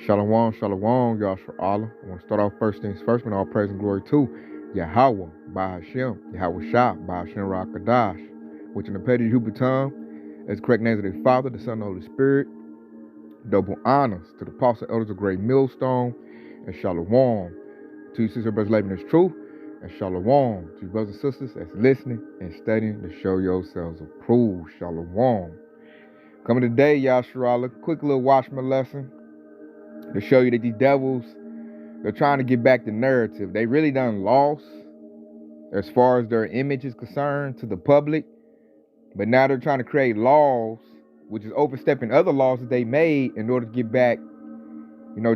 Shalom, shalom, Yahshua Allah. I want to start off first things first, with all praise and glory to Yahweh, by Hashem, Yahweh Shah, by Hashem Rakadash, which in the petty Hebrew tongue is the correct names of the Father, the Son, and the Holy Spirit. Double honors to the apostle elders of Great Millstone, and shalom to you sisters and brothers living this truth, and shalom to you brothers and sisters that's listening and studying to show yourselves approved. Shalom. Coming today, Yahshua Allah, quick little watchman lesson to show you that these devils, they're trying to get back the narrative. They really done lost as far as their image is concerned to the public, but now they're trying to create laws, which is overstepping other laws that they made in order to get back,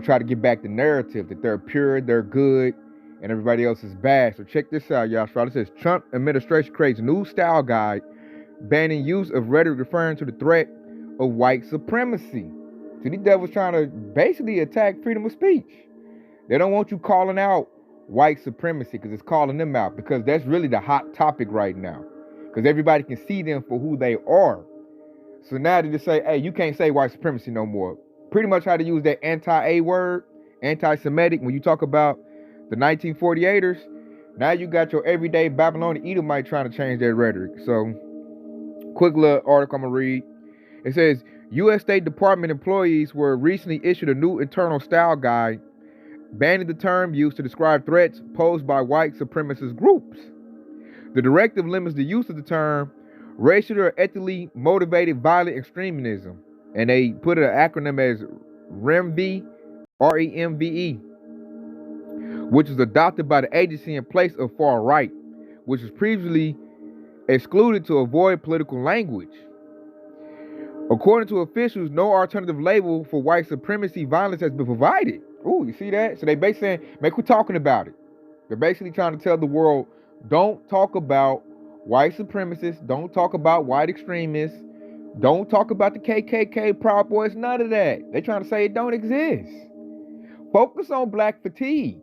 try to get back the narrative that they're pure, they're good, and everybody else is bad. So check this out, Yahshua. It says, Trump administration creates new style guide banning use of rhetoric referring to the threat of white supremacy. So these devils trying to basically attack freedom of speech. They don't want you calling out white supremacy because it's calling them out, because that's really the hot topic right now, because everybody can see them for who they are. So now they just say, hey, you can't say white supremacy no more. Pretty much how to use that anti-A word, anti-Semitic, when you talk about the 1948ers. Now you got your everyday Babylonian Edomite trying to change that rhetoric. So quick little article I'm going to read. It says, U.S. State Department employees were recently issued a new internal style guide banning the term used to describe threats posed by white supremacist groups. The directive limits the use of the term racially or ethnically motivated violent extremism, and they put an acronym as REMVE, REMVE, which is adopted by the agency in place of far right, which was previously excluded to avoid political language. According to officials, no alternative label for white supremacy violence has been provided. Ooh, you see that? So they basically saying, make we talking about it. They're basically trying to tell the world, don't talk about white supremacists, don't talk about white extremists, don't talk about the KKK, Proud Boys, none of that. They're trying to say it don't exist. Focus on black fatigue.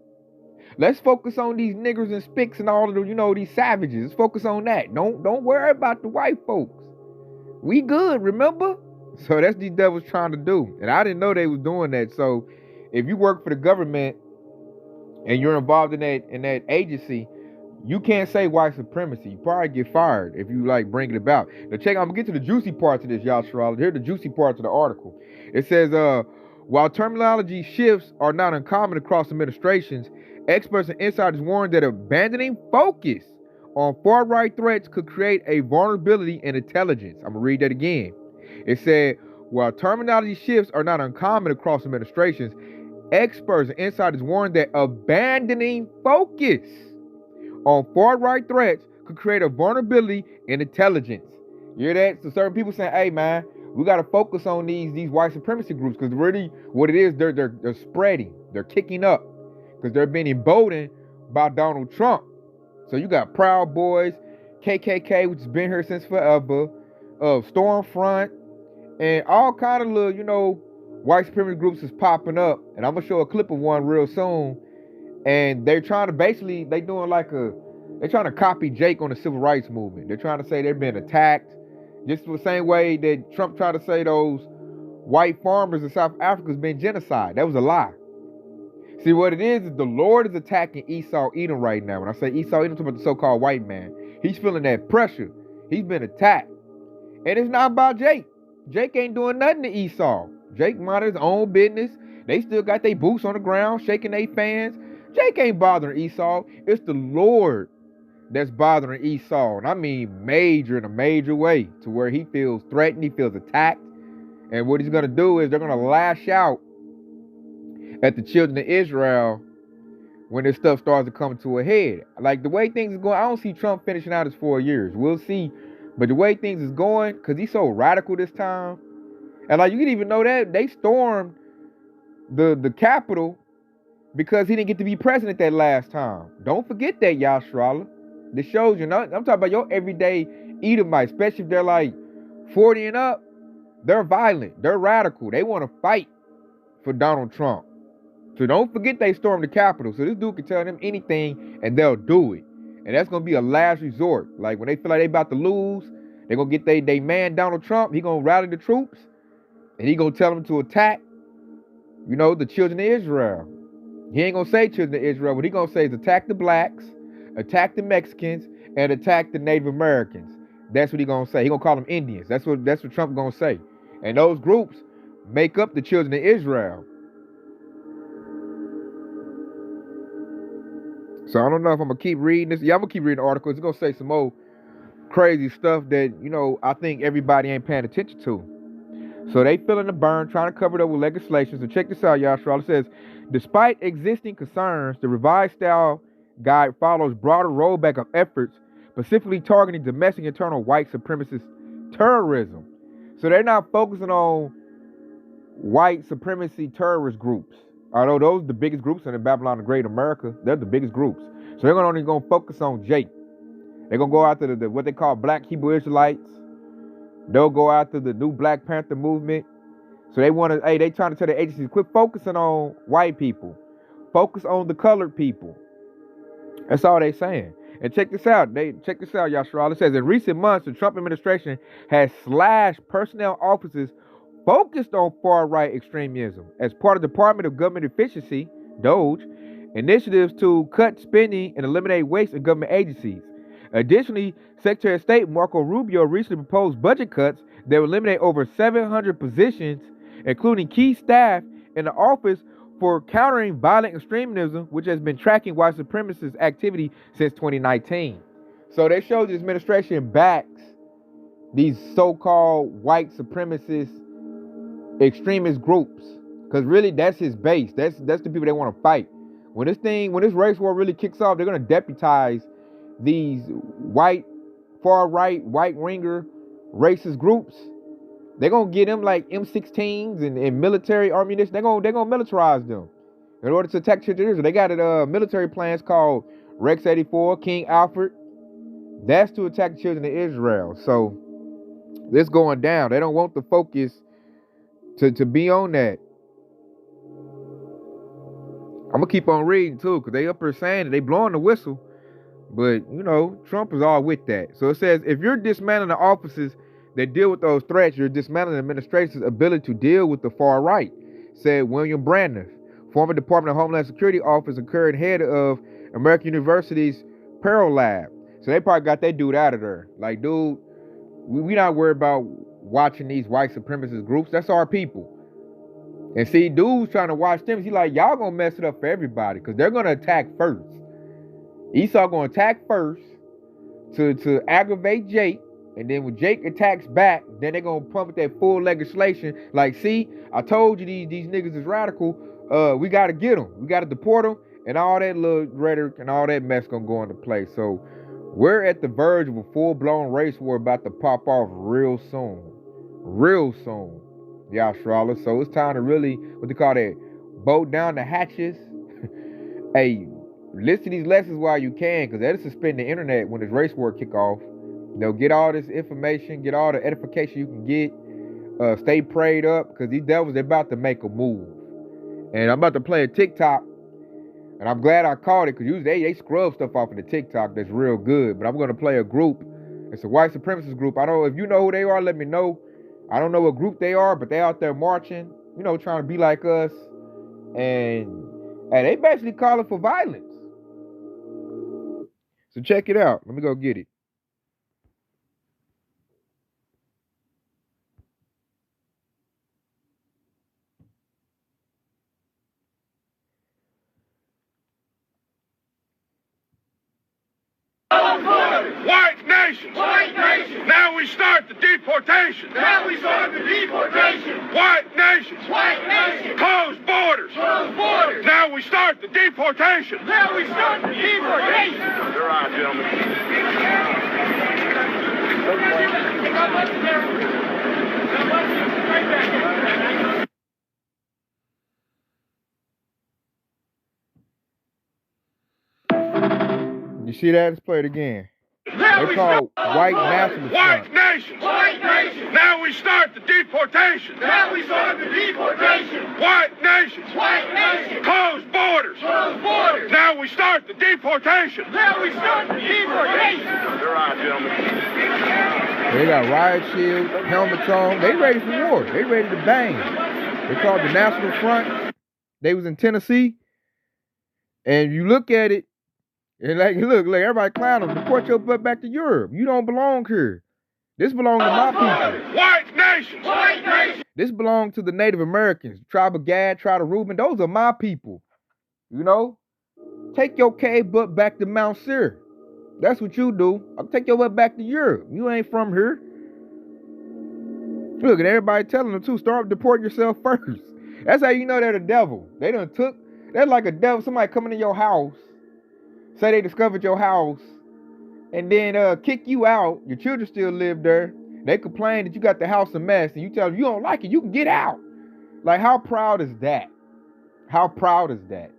Let's focus on these niggers and spics and all of the, these savages. Let's focus on that. Don't worry about the white folks. We good, remember? So that's these devils trying to do. And I didn't know they was doing that. So if you work for the government and you're involved in that agency, you can't say white supremacy. You probably get fired if you bring it about. Now check, I'm gonna get to the juicy parts of this, Yahshua. Here are the juicy parts of the article. It says, while terminology shifts are not uncommon across administrations, experts and insiders warn that abandoning focus on far-right threats could create a vulnerability in intelligence. I'm going to read that again. It said, while terminology shifts are not uncommon across administrations, experts and insiders warn that abandoning focus on far-right threats could create a vulnerability in intelligence. You hear that? So certain people saying, hey, man, we got to focus on these white supremacy groups, because really what it is, they're spreading. They're kicking up because they're being emboldened by Donald Trump. So you got Proud Boys, KKK, which has been here since forever, Stormfront, and all kind of little, white supremacist groups is popping up. And I'm going to show a clip of one real soon. And they're trying to they're trying to copy Jake on the civil rights movement. They're trying to say they've been attacked. Just the same way that Trump tried to say those white farmers in South Africa has been genocide. That was a lie. See, what it is the Lord is attacking Esau Edom right now. When I say Esau Edom, I'm talking about the so-called white man. He's feeling that pressure. He's been attacked. And it's not about Jake. Jake ain't doing nothing to Esau. Jake minded his own business. They still got their boots on the ground, shaking their fans. Jake ain't bothering Esau. It's the Lord that's bothering Esau. And I mean major, in a major way, to where he feels threatened, he feels attacked. And what he's going to do is they're going to lash out at the children of Israel when this stuff starts to come to a head. Like the way things is going, I don't see Trump finishing out his 4 years. We'll see. But the way things is going, because he's so radical this time, and you didn't even know that they stormed the Capitol because he didn't get to be president that last time. Don't forget that, Yahshua. This shows you, I'm talking about your everyday Edomite, especially if they're 40 and up. They're violent. They're radical. They want to fight for Donald Trump. So don't forget they stormed the Capitol. So this dude can tell them anything and they'll do it. And that's going to be a last resort. When they feel like they about to lose, they're going to get they man Donald Trump. He going to rally the troops and he going to tell them to attack. You know, the children of Israel. He ain't gonna say children of Israel. What he gonna say is attack the blacks, attack the Mexicans, and attack the Native Americans. That's what he gonna say. He gonna call them Indians. That's what Trump gonna say. And those groups make up the children of Israel. So I don't know if I'm gonna keep reading this. Yeah, I'm gonna keep reading the articles. It's gonna say some more crazy stuff that, you know, I think everybody ain't paying attention to. So they feeling the burn, trying to cover it up with legislation. So check this out, Yashral. It says, despite existing concerns, the revised style guide follows broader rollback of efforts, specifically targeting domestic internal white supremacist terrorism. So they're not focusing on white supremacy terrorist groups. Although those are the biggest groups in the Babylon the Great America, they're the biggest groups. So they're only going to focus on Jake. They're going to go after the what they call Black Hebrew Israelites. They'll go after the new Black Panther movement. So they want to, they trying to tell the agencies, quit focusing on white people. Focus on the colored people. That's all they saying. And check this out. Check this out, Yashral. It says, in recent months, the Trump administration has slashed personnel offices focused on far-right extremism as part of the Department of Government Efficiency, DOGE, initiatives to cut spending and eliminate waste in government agencies. Additionally, Secretary of State Marco Rubio recently proposed budget cuts that will eliminate over 700 positions, including key staff in the Office for Countering Violent Extremism, which has been tracking white supremacist activity since 2019. So they show the administration backs these so-called white supremacist extremist groups, because really that's his base. That's the people they want to fight. When this race war really kicks off, they're going to deputize these white, far-right, white-ringer racist groups. They're going to get them like M16s and military ammunition. They're going to militarize them in order to attack children of Israel. They got military plans called Rex 84, King Alfred. That's to attack the children of Israel. So this going down. They don't want the focus to be on that. I'm going to keep on reading too, because they up here saying that they blowing the whistle. But, you know, Trump is all with that. So it says, if you're dismantling the offices that deal with those threats, you're dismantling the administration's ability to deal with the far right, said William Brandner, former Department of Homeland Security officer and current head of American University's Peril Lab. So they probably got that dude out of there. Like, dude, we not worried about watching these white supremacist groups. That's our people. And see, dude's trying to watch them. He's like, y'all gonna mess it up for everybody, because they're gonna attack first. Esau gonna attack first to aggravate Jake, and then when Jake attacks back, then they're gonna pump that full legislation. Like, see, I told you these niggas is radical. We gotta get them. We gotta deport them, and all that little rhetoric and all that mess gonna go into place. So we're at the verge of a full-blown race war about to pop off real soon. Real soon, Yashral. So it's time to really, what they call that, bolt down the hatches. Hey, listen to these lessons while you can, because they'll suspend the internet when this race war kick off. They'll get all this information, get all the edification you can get. Stay prayed up, because these devils, they're about to make a move. And I'm about to play a TikTok, and I'm glad I caught it, because usually they scrub stuff off of the TikTok that's real good. But I'm going to play a group. It's a white supremacist group. I don't know if you know who they are, let me know. I don't know what group they are, but they out there marching, you know, trying to be like us. And they basically calling for violence. So check it out. Let me go get it. White nation! White nation! Now we start the deportation! Now we start the deportation! White nation! White nation! Close borders! Close borders! Now we start the deportation! Now we start the deportation! You're on, gentlemen. You see that? Let's play it again. They call white nationalist. White nation! White nation! Now we start the deportation! Now we start the deportation! White nation! White nation! Close borders! Close borders! Now we start the deportation! Now we start the deportation! You're on, gentlemen. They got riot shields, helmets on. They ready for war. They ready to bang. They call it the National Front. They was in Tennessee, and you look at it, and like, look, everybody clown them. Deport your butt back to Europe. You don't belong here. This belongs to my people. White nations! White nations! This belongs to the Native Americans. Tribe of Gad, Tribe of Reuben. Those are my people. You know? Take your cave butt back to Mount Seir. That's what you do. I'll take your butt back to Europe. You ain't from here. Look, and everybody telling them too, start deporting yourself first. That's how you know they're the devil. They done took, they're like a devil. Somebody coming to your house, say they discovered your house, and then kick you out. Your children still live there. They complain that you got the house a mess, and you tell them you don't like it, you can get out. Like, how proud is that? How proud is that?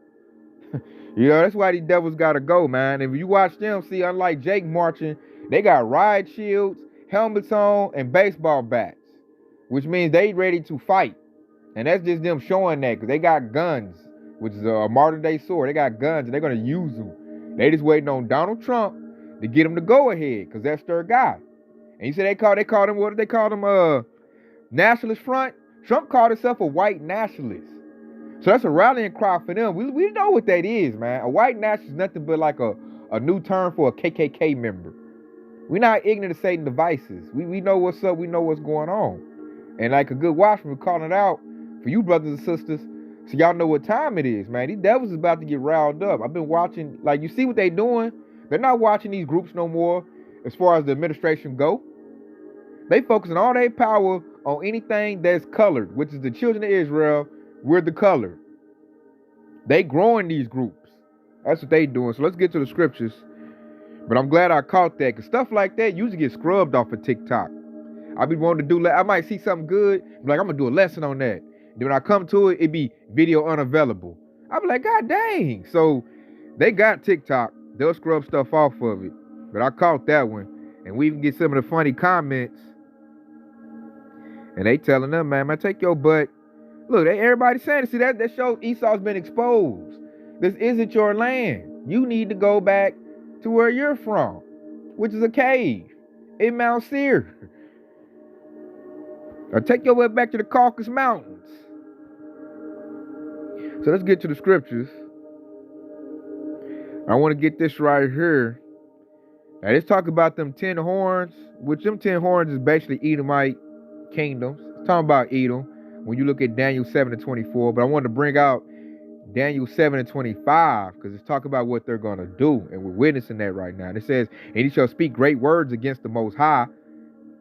You know, that's why these devils gotta go, man. If you watch them, see, unlike Jake marching, they got riot shields, helmets on, and baseball bats, which means they ready to fight. And that's just them showing that, because they got guns, which is a modern day sword. They got guns, and they're gonna use them. They just waiting on Donald Trump to get him to go ahead, because that's their guy. And you say they called him, what did they call him? Nationalist Front. Trump called himself a white nationalist. So that's a rallying cry for them. We know what that is, man. A white nationalist is nothing but like a new term for a KKK member. We're not ignorant of Satan's devices. We know what's up. We know what's going on. And like a good watchman, we're calling it out for you brothers and sisters, so y'all know what time it is, man. These devils is about to get riled up. I've been watching, like, you see what they doing? They're not watching these groups no more as far as the administration go. They focusing all their power on anything that's colored, which is the children of Israel. We're the color. They growing these groups. That's what they doing. So let's get to the scriptures. But I'm glad I caught that, because stuff like that usually get scrubbed off of TikTok. I be wanting to do, I might see something good, be like, I'm going to do a lesson on that. Then when I come to it, it be video unavailable. I be like, God dang. So they got TikTok. They'll scrub stuff off of it. But I caught that one. And we even get some of the funny comments. And they telling them, man, take your butt. Look, everybody saying it. See, that shows Esau's been exposed. This isn't your land. You need to go back to where you're from, which is a cave in Mount Seir. Or take your way back to the Caucasus Mountains. So let's get to the scriptures. I want to get this right here. Now, let's talk about them 10 horns, which them 10 horns is basically Edomite kingdoms. It's talking about Edom when you look at Daniel 7:24. But I wanted to bring out Daniel 7:25 because it's talking about what they're going to do. And we're witnessing that right now. And it says, and he shall speak great words against the Most High.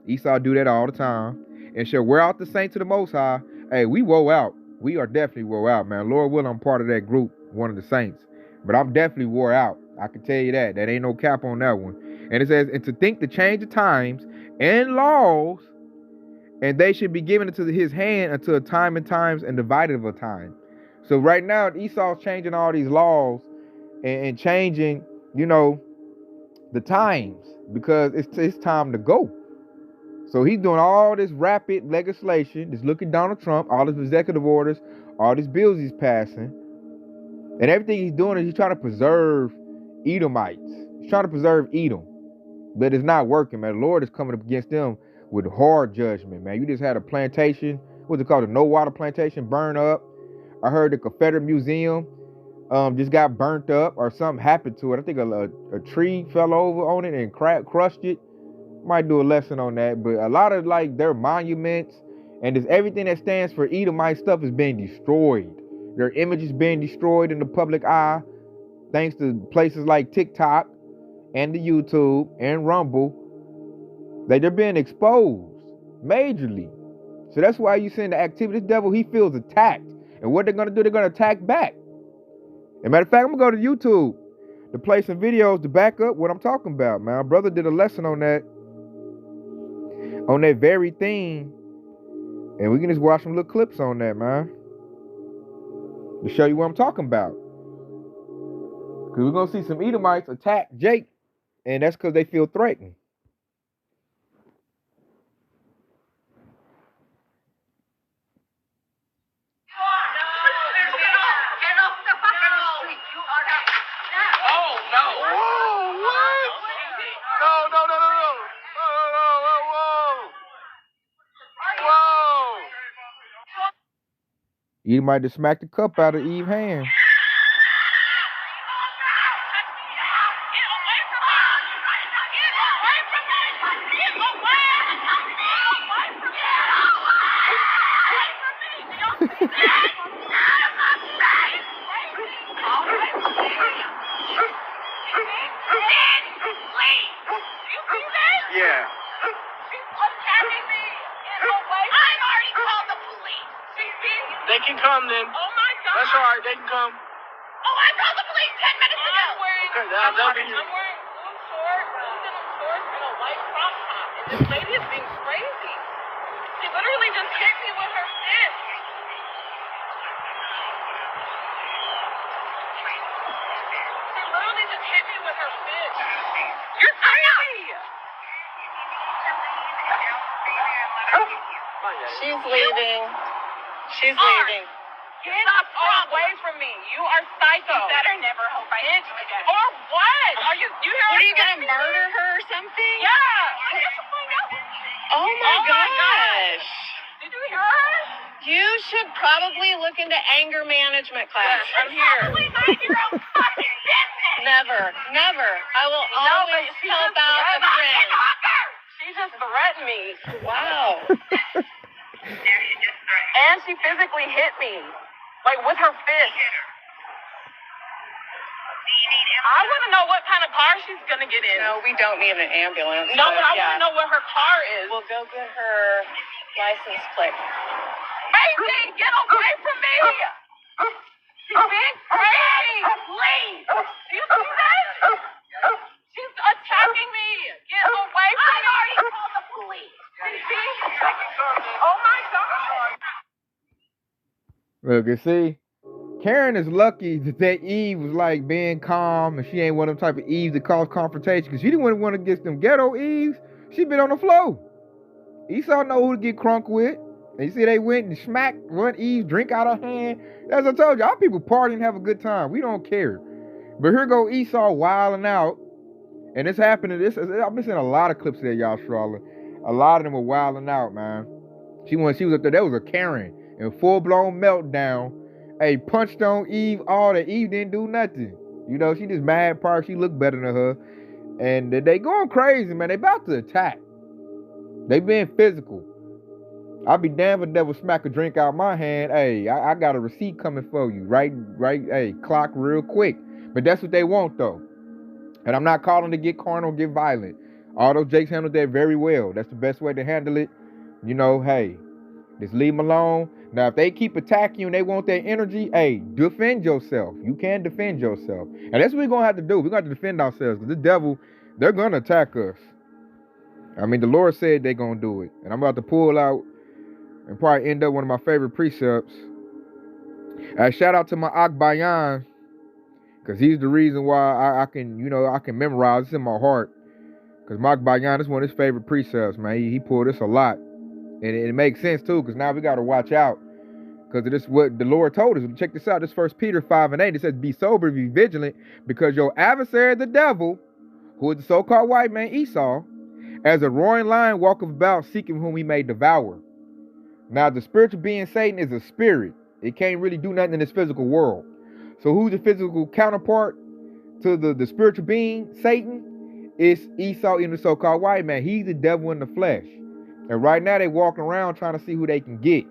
Esau do that all the time. And shall wear out the saints of the Most High. Hey, we woe out. We are definitely wore out, man. Lord willing, I'm part of that group, one of the saints. But I'm definitely wore out. I can tell you that. That ain't no cap on that one. And it says, and to think to change the times and laws, and they should be given into his hand until a time and times and divided of a time. So right now, Esau's changing all these laws and changing, you know, the times because it's time to go. So he's doing all this rapid legislation, just look at Donald Trump, all his executive orders, all these bills he's passing. And everything he's doing is he's trying to preserve Edomites. He's trying to preserve Edom. But it's not working, man. The Lord is coming up against them with hard judgment, man. You just had a plantation, what's it called, a no-water plantation burn up. I heard the Confederate Museum just got burnt up or something happened to it. I think a tree fell over on it and crushed it. Might do a lesson on that. But a lot of, like, their monuments and just everything that stands for Edomite stuff is being destroyed. Their images being destroyed in the public eye thanks to places like TikTok and the YouTube and Rumble. They're being exposed majorly. So that's why you seeing the activity. This devil, he feels attacked. And what they're going to do, they're going to attack back. As a matter of fact, I'm going to go to YouTube to play some videos to back up what I'm talking about, man. My brother did a lesson on that very thing. And we can just watch some little clips on that, man, to show you what I'm talking about. Because we're going to see some Edomites attack Jake. And that's because they feel threatened. Eve might just smack the cup out of Eve's hand. Yeah. They can come then. Oh my God. That's all right. They can come. Oh, I called the police 10 minutes ago. Okay, they'll be here. I'm wearing blue shorts, and a white crop top. And this lady is being crazy. She literally just hit me with her fist. She literally just hit me with her fist. You're crazy. She's leaving. She's leaving. Stop away from me. You are psycho. You better never hope I hit you again. Or what? Are you hear What, are you going to murder her or something? Yeah. Oh my gosh. Did you hear her? You should probably look into anger management class. Yes, I'm here. Probably mind your own fucking business. Never. I will always help out a friend. She just threatened me. Wow. And she physically hit me. Like with her fist. I want to know what kind of car she's going to get in. No, we don't need an ambulance. No, but I want to know what her car is. We'll go get her license plate. Crazy! Get away from me! She's being crazy! Please! Do you see that? She's attacking me! Get away from me! I already called the police. See? Oh my God! Look, you see, Karen is lucky that Eve was like being calm and she ain't one of them type of Eves that cause confrontation, because she didn't want to get them ghetto Eves. She been on the floor. Esau know who to get crunk with. And you see they went and smacked one Eve, drink out her hand. As I told you, our people party and have a good time. We don't care. But here go Esau wilding out. And it's happening. I've been seeing a lot of clips there, y'all, Charlotte. A lot of them were wilding out, man. She was up there. There was a Karen in full-blown meltdown. Hey, punched on Eve, all that. Eve didn't do nothing. You know, she just mad part. She looked better than her. And they going crazy, man. They about to attack. They being physical. I'll be damned if the devil smack a drink out my hand. Hey, I got a receipt coming for you. Right, hey, clock real quick. But that's what they want, though. And I'm not calling to get carnal, get violent. All those Jakes handled that very well. That's the best way to handle it. You know, hey, just leave them alone. Now, if they keep attacking you and they want that energy, hey, defend yourself. You can defend yourself. And that's what we're going to have to do. We're going to have to defend ourselves. Because the devil, they're going to attack us. I mean, the Lord said they're going to do it. And I'm about to pull out and probably end up one of my favorite precepts. Shout out to my Akbayan, because he's the reason why I can memorize this in my heart. Because my Akbayan is one of his favorite precepts, man. He pulled this a lot. And it makes sense, too, because now we got to watch out. Because this is what the Lord told us. Check this out. This 1 Peter 5:8. It says, be sober, be vigilant, because your adversary, the devil, who is the so-called white man, Esau, as a roaring lion walketh about, seeking whom he may devour. Now, the spiritual being Satan is a spirit. It can't really do nothing in this physical world. So who's the physical counterpart to the spiritual being, Satan? It's Esau, in the so-called white man. He's the devil in the flesh. And right now they walking around trying to see who they can get,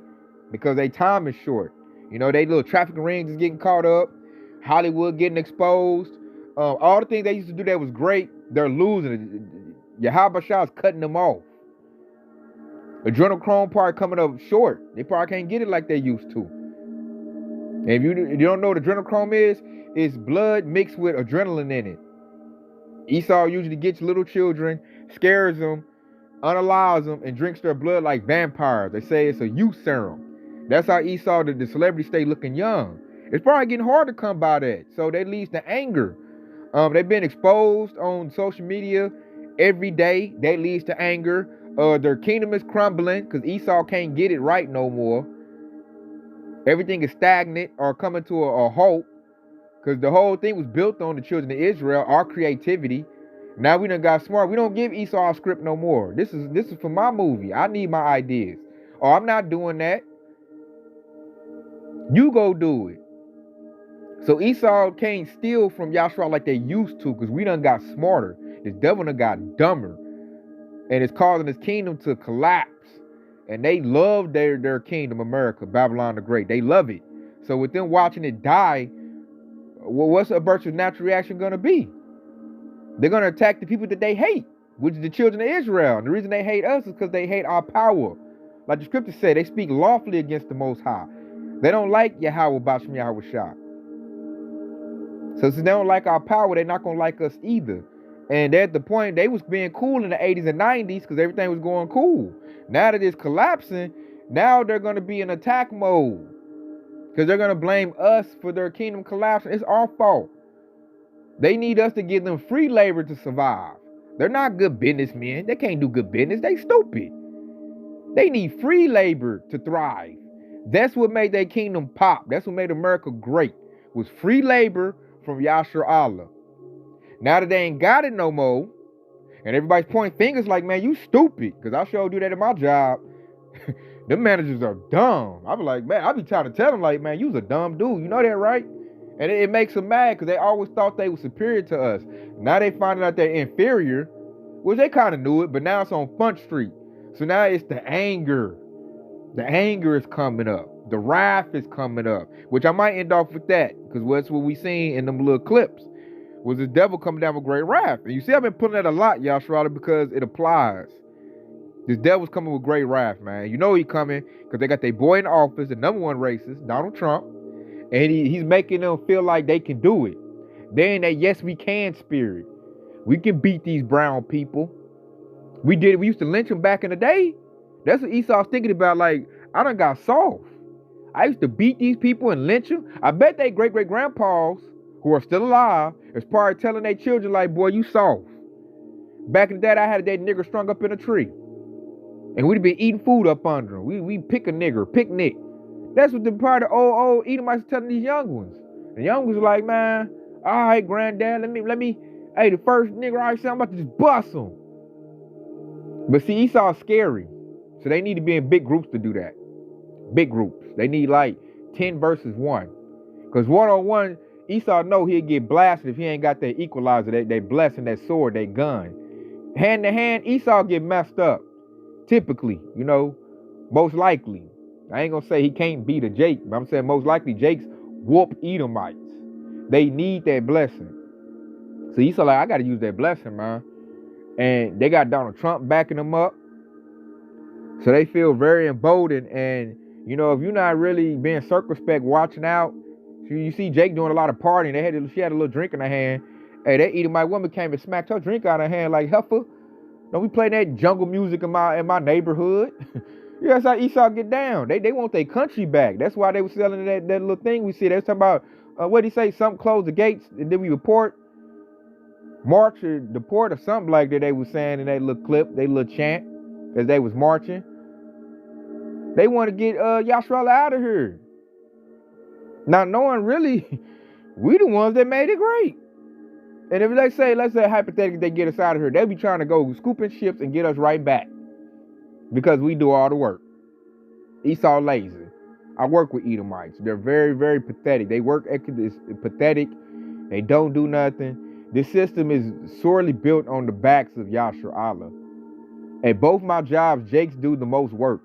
because their time is short. You know, they little trafficking rings is getting caught up. Hollywood getting exposed. All the things they used to do that was great, they're losing it. Yahabashah's cutting them off. Adrenochrome part coming up short. They probably can't get it like they used to. And if you don't know what adrenochrome is, it's blood mixed with adrenaline in it. Esau usually gets little children, scares them, unalives them, and drinks their blood like vampires. They say it's a youth serum. That's how Esau, the celebrity, stay looking young. It's probably getting hard to come by that. So that leads to anger. They've been exposed on social media every day. That leads to anger. Their kingdom is crumbling because Esau can't get it right no more. Everything is stagnant or coming to a halt, because the whole thing was built on the children of Israel, our creativity. Now we done got smart. We don't give Esau a script no more. This is for my movie. I need my ideas. Oh, I'm not doing that. You go do it. So Esau can't steal from Yahshua like they used to, because we done got smarter. This devil done got dumber. And it's causing his kingdom to collapse. And they love their kingdom, America, Babylon the Great. They love it. So with them watching it die, what's a virtuous natural reaction going to be? They're going to attack the people that they hate, which is the children of Israel. And the reason they hate us is because they hate our power. Like the scriptures say, they speak lawfully against the Most High. They don't like Yahweh Bashem Yahweh Shah. So since they don't like our power, they're not going to like us either. And at the point, they was being cool in the 80s and 90s because everything was going cool. Now that it's collapsing, now they're going to be in attack mode. Because they're going to blame us for their kingdom collapsing. It's our fault. They need us to give them free labor to survive. They're not good businessmen. They can't do good business. They stupid. They need free labor to thrive. That's what made their kingdom pop. That's what made America great. Was free labor from Yahshua Allah. Now that they ain't got it no more, and everybody's pointing fingers like, man, you stupid. Because I sure do that at my job. Them managers are dumb. I be like, man, I be trying to tell them like, man, you's a dumb dude. You know that, right? And it makes them mad because they always thought they were superior to us. Now they finding out they're inferior, which they kind of knew it, but now it's on Front Street. So now it's the anger. The anger is coming up. The wrath is coming up, which I might end off with that because that's what we seen in them little clips. Was this devil coming down with great wrath. And you see, I've been putting that a lot, Yahshua, because it applies. This devil's coming with great wrath, man. You know he coming because they got their boy in office, the number one racist, Donald Trump, and he's making them feel like they can do it. They're in that yes we can spirit. We can beat these brown people. We did it. We used to lynch them back in the day. That's what Esau's thinking about. Like, I done got soft. I used to beat these people and lynch them. I bet they great-great-grandpas who are still alive is probably telling their children like, boy, you soft. Back in the day, I had that nigger strung up in a tree. And we'd been eating food up under him. We pick a nigger, picnic. That's what the part of old Edomites telling these young ones. The young ones are like, man, all right, granddad, let me, hey, the first nigger I said, I'm about to just bust him. But see, Esau's scary. So they need to be in big groups to do that. Big groups. They need like 10 versus 1. Because one-on-one, Esau know he'll get blasted if he ain't got that equalizer, that blessing, that sword, that gun. Hand to hand, Esau get messed up. Typically, you know, most likely. I ain't gonna say he can't beat a Jake, but I'm saying most likely Jake's whoop Edomites. They need that blessing. So Esau like, I gotta use that blessing, man. And they got Donald Trump backing them up. So they feel very emboldened. And, you know, if you're not really being circumspect, watching out, you see Jake doing a lot of partying. She had a little drink in her hand. Hey, that Edomite woman came and smacked her drink out of her hand like, heifer, don't we play that jungle music in my neighborhood? Yeah, that's how Esau get down. They want their country back. That's why they were selling that little thing we see. They was talking about, what did he say? Something close the gates and then we report. March or deport or something like that they was saying in that little clip, they little chant as they was marching. They want to get Yahshua out of here. Not knowing really, we the ones that made it great. And if let's say hypothetically they get us out of here, they'll be trying to go scooping ships and get us right back. Because we do all the work. Esau lazy. I work with Edomites. They're very, very pathetic. They work is pathetic. They don't do nothing. This system is sorely built on the backs of Yahshua Allah. At both my jobs, Jake's do the most work.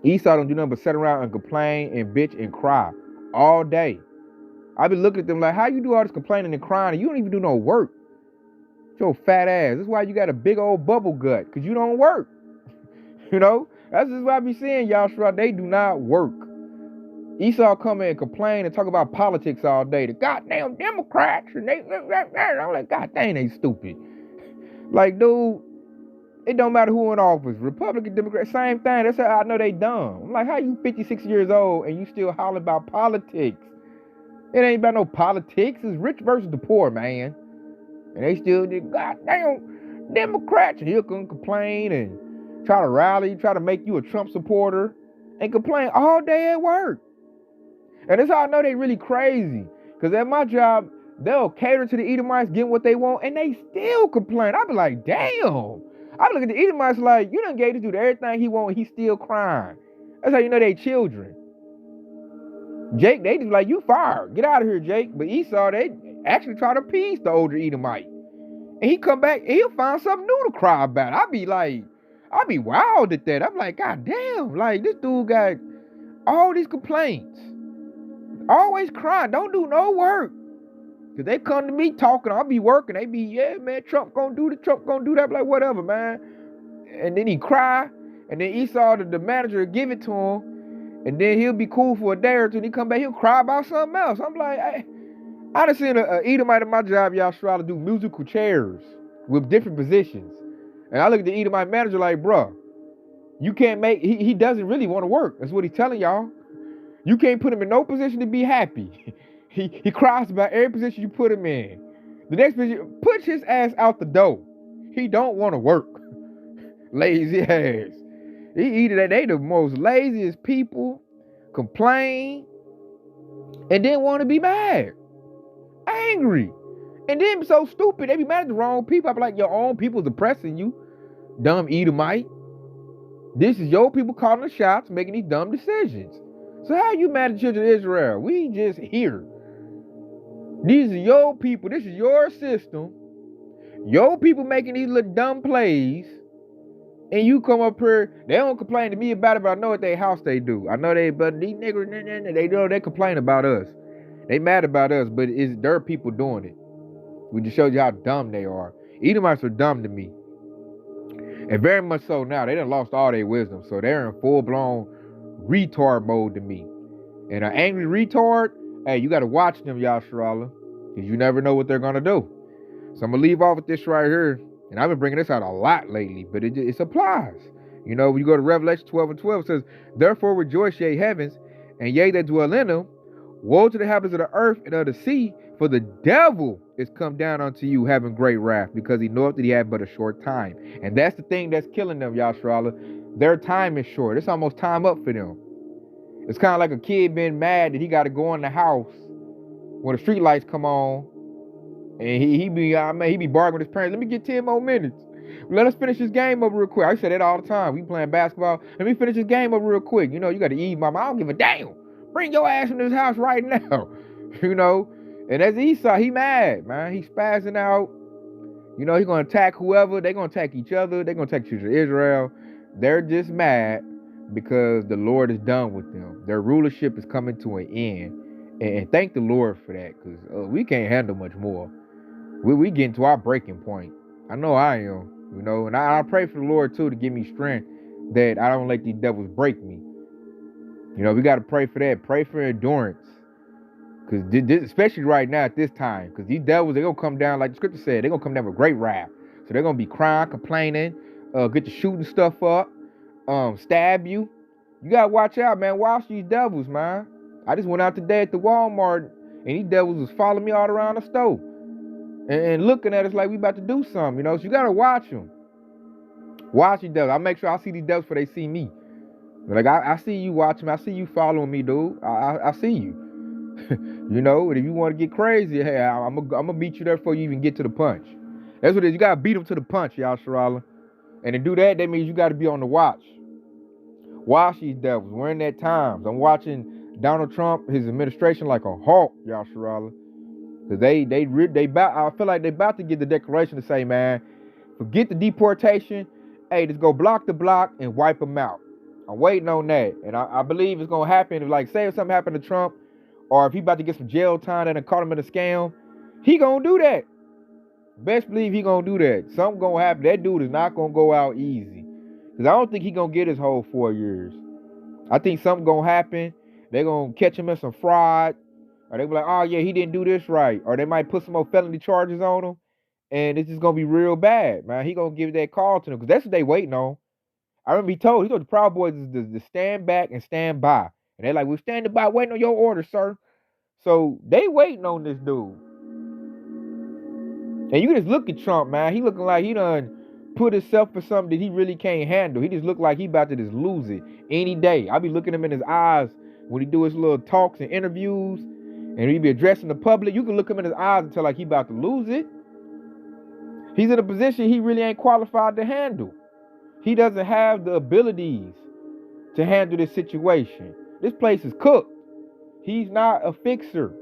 Esau don't do nothing but sit around and complain and bitch and cry all day. I be looking at them like, how you do all this complaining and crying and you don't even do no work? Your fat ass. That's why you got a big old bubble gut, because you don't work. You know? That's just what I be saying, Yahshua. They do not work. Esau come in and complain and talk about politics all day. The goddamn Democrats. And I'm like, god dang, they stupid. Like, dude, it don't matter who in office. Republican, Democrat, same thing. That's how I know they dumb. I'm like, how you 56 years old and you still hollering about politics? It ain't about no politics. It's rich versus the poor, man. And they still did goddamn Democrats. And he'll come complain and try to rally, try to make you a Trump supporter and complain all day at work. And that's how I know they really crazy. Because at my job, they'll cater to the Edomites, get what they want, and they still complain. I be like, damn. I look at the Edomites like, you done gave this dude everything he want, and he's still crying. That's how you know they children. Jake, they just like, you fired. Get out of here, Jake. But Esau, they actually try to appease the older Edomite. And he come back and he'll find something new to cry about. I'll be wild at that. I'm like, God damn, like this dude got all these complaints. Always crying, don't do no work. Cause they come to me talking, I'll be working. They be, yeah, man, Trump gonna do that. I'm like, whatever, man. And then he cry, and then Esau, the manager, will give it to him, and then he'll be cool for a day or two, and he come back, he'll cry about something else. I'm like, I done seen a Edomite at my job, y'all try to do musical chairs with different positions. And I look at the Edomite manager like, bruh, you can't make, he doesn't really want to work. That's what he's telling y'all. You can't put him in no position to be happy. He cries about every position you put him in. The next position, push his ass out the door. He don't want to work. Lazy ass. They the most laziest people. Complain. And then want to be mad. Angry. And then so stupid. They be mad at the wrong people. I be like, your own people's oppressing you. Dumb Edomite. This is your people calling the shots, making these dumb decisions. So how you mad at the children of Israel? We just here. These are your people. This is your system. Your people making these little dumb plays. And you come up here. They don't complain to me about it, but I know at their house they do. I know but these niggas, they know they complain about us. They mad about us, but it's their people doing it. We just showed you how dumb they are. Edomites are dumb to me. And very much so now. They done lost all their wisdom. So they're in full-blown retard mode to me. And an angry retard, hey, you got to watch them, Yasharallah, because you never know what they're going to do. So I'm going to leave off with this right here. And I've been bringing this out a lot lately, but it applies. You know, when you go to Revelation 12:12, it says, therefore rejoice, ye heavens, and ye that dwell in them. Woe to the inhabitants of the earth and of the sea, for the devil is come down unto you having great wrath, because he knoweth that he had but a short time. And that's the thing that's killing them, Yasharallah. Their time is short. It's almost time up for them. It's kind of like a kid being mad that he got to go in the house when the street lights come on, and he be bargaining with his parents. Let me get 10 more minutes. Let us finish this game up real quick. I say that all the time. We playing basketball. Let me finish this game up real quick. You know, you got to eat, mama. I don't give a damn. Bring your ass in this house right now. You know, and as Esau, he mad, man. He spazzing out. You know, he gonna attack whoever. They gonna attack each other. They gonna attack children of Israel. They're just mad because the Lord is done with them. Their rulership is coming to an end. And thank the Lord for that, because we can't handle much more. We getting to our breaking point. I know I am, you know, and I pray for the Lord, too, to give me strength that I don't let these devils break me. You know, we got to pray for that. Pray for endurance. Because especially right now at this time, because these devils, they're going to come down, like the scripture said, they're going to come down with great wrath. So they're going to be crying, complaining, get to shooting stuff up, stab you. You got to watch out, man. Watch these devils, man. I just went out today at the Walmart, and these devils was following me all around the store. And looking at us like we about to do something, you know. So you got to watch them. Watch these devils. I make sure I see these devils before they see me. Like, I see you watching me. I see you following me, dude. I see you. You know, and if you want to get crazy, hey, I'm going to beat you there before you even get to the punch. That's what it is. You got to beat them to the punch, Yasharallah. And to do that, that means you got to be on the watch. Watch these devils. We're in that times. I'm watching Donald Trump, his administration, like a hawk, Yasharallah. Because I feel like they about to get the declaration to say, man, forget the deportation. Hey, just go block the block and wipe them out. I'm waiting on that. And I believe it's going to happen. If, like, say if something happened to Trump, or if he about to get some jail time and caught him in a scam, he going to do that. Best believe he going to do that. Something going to happen. That dude is not going to go out easy. Because I don't think he going to get his whole 4 years. I think something going to happen. They're going to catch him in some fraud. Or they be like, oh, yeah, he didn't do this right. Or they might put some more felony charges on him. And it's just going to be real bad, man. He going to give that call to them. Because that's what they waiting on. I remember he told the Proud Boys to stand back and stand by. And they're like, we're standing by waiting on your order, sir. So they waiting on this dude. And you just look at Trump, man. He looking like he done put himself for something that he really can't handle. He just look like he about to just lose it any day. I be looking him in his eyes when he do his little talks and interviews. And he be addressing the public. You can look him in his eyes and tell like he about to lose it. He's in a position he really ain't qualified to handle. He doesn't have the abilities to handle this situation. This place is cooked. He's not a fixer.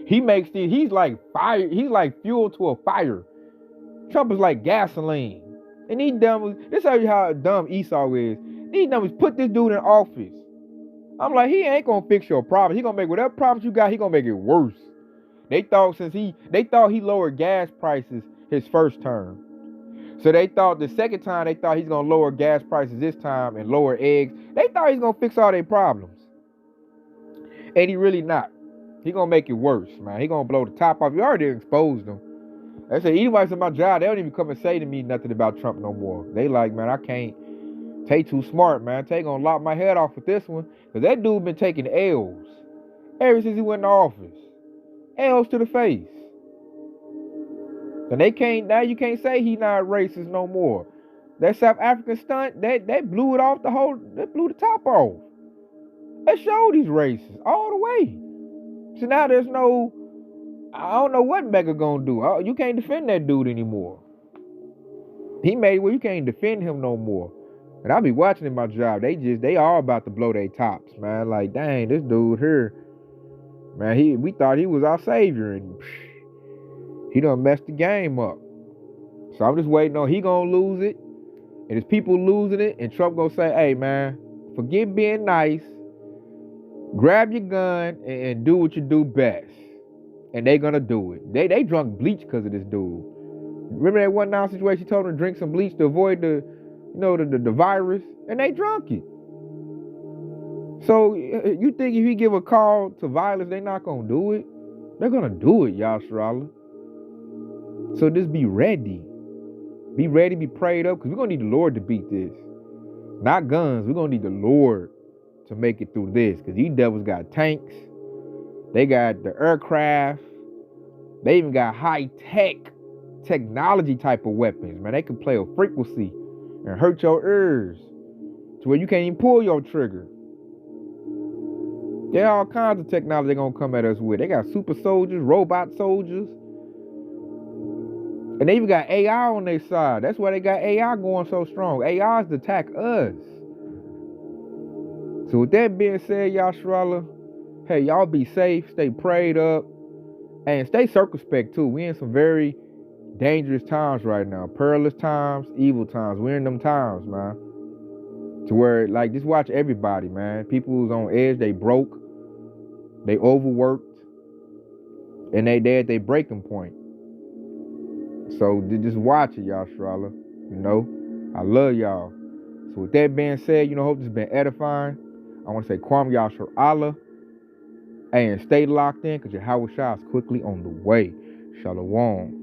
He's like fire. He's like fuel to a fire. Trump is like gasoline. And these dummies, this is how dumb Esau is. These dummies put this dude in office. I'm like, he ain't gonna fix your problem. He gonna make whatever problems you got, he gonna make it worse. They thought he lowered gas prices his first term. So they thought the second time he's gonna lower gas prices this time and lower eggs. They thought he's gonna fix all their problems. And he really not. He gonna make it worse, man. He gonna blow the top off. You already exposed them. They say anybody's in my job, they don't even come and say to me nothing about Trump no more. They like, man, I can't. Tay too smart, man. Tay gonna lock my head off with this one. Cause that dude been taking L's ever since he went in office. L's to the face. And now you can't say he not racist no more. That South African stunt, they blew it off they blew the top off. They showed he's racist all the way. So now there's no, I don't know what Mecca gonna do. You can't defend that dude anymore. He made it where you can't defend him no more. And I be watching in my job. They all about to blow their tops, man. Like, dang, this dude here, man, we thought he was our savior, and he done messed the game up. So I'm just waiting on he gonna lose it, and his people losing it, and Trump gonna say, hey, man, forget being nice, grab your gun, and do what you do best. And they gonna do it. They drunk bleach because of this dude. Remember that one now situation, he told them to drink some bleach to avoid the virus, and they drunk it. So you think if he give a call to violence, they not gonna do it? They're gonna do it, Yashrala. So just be ready. Be ready, be prayed up, because we're gonna need the Lord to beat this. Not guns. We're gonna need the Lord to make it through this, because these devils got tanks. They got the aircraft. They even got high-tech technology type of weapons, man. They can play a frequency and hurt your ears to where you can't even pull your trigger. There are all kinds of technology they're going to come at us with. They got super soldiers, robot soldiers. And they even got AI on their side. That's why they got AI going so strong. AI is to attack us. So with that being said, Yashrala, hey, y'all be safe, stay prayed up, and stay circumspect too. We in some very dangerous times right now. Perilous times, evil times. We're in them times, man. To where, like, just watch everybody, man. People who's on edge, they broke, they overworked, and they at their breaking point. So just watch it, y'all, Shrala. You know, I love y'all. So with that being said, hope this has been edifying. I want to say Kwam Yashar Allah. Hey, and stay locked in, because your Hawashah is quickly on the way. Shalom.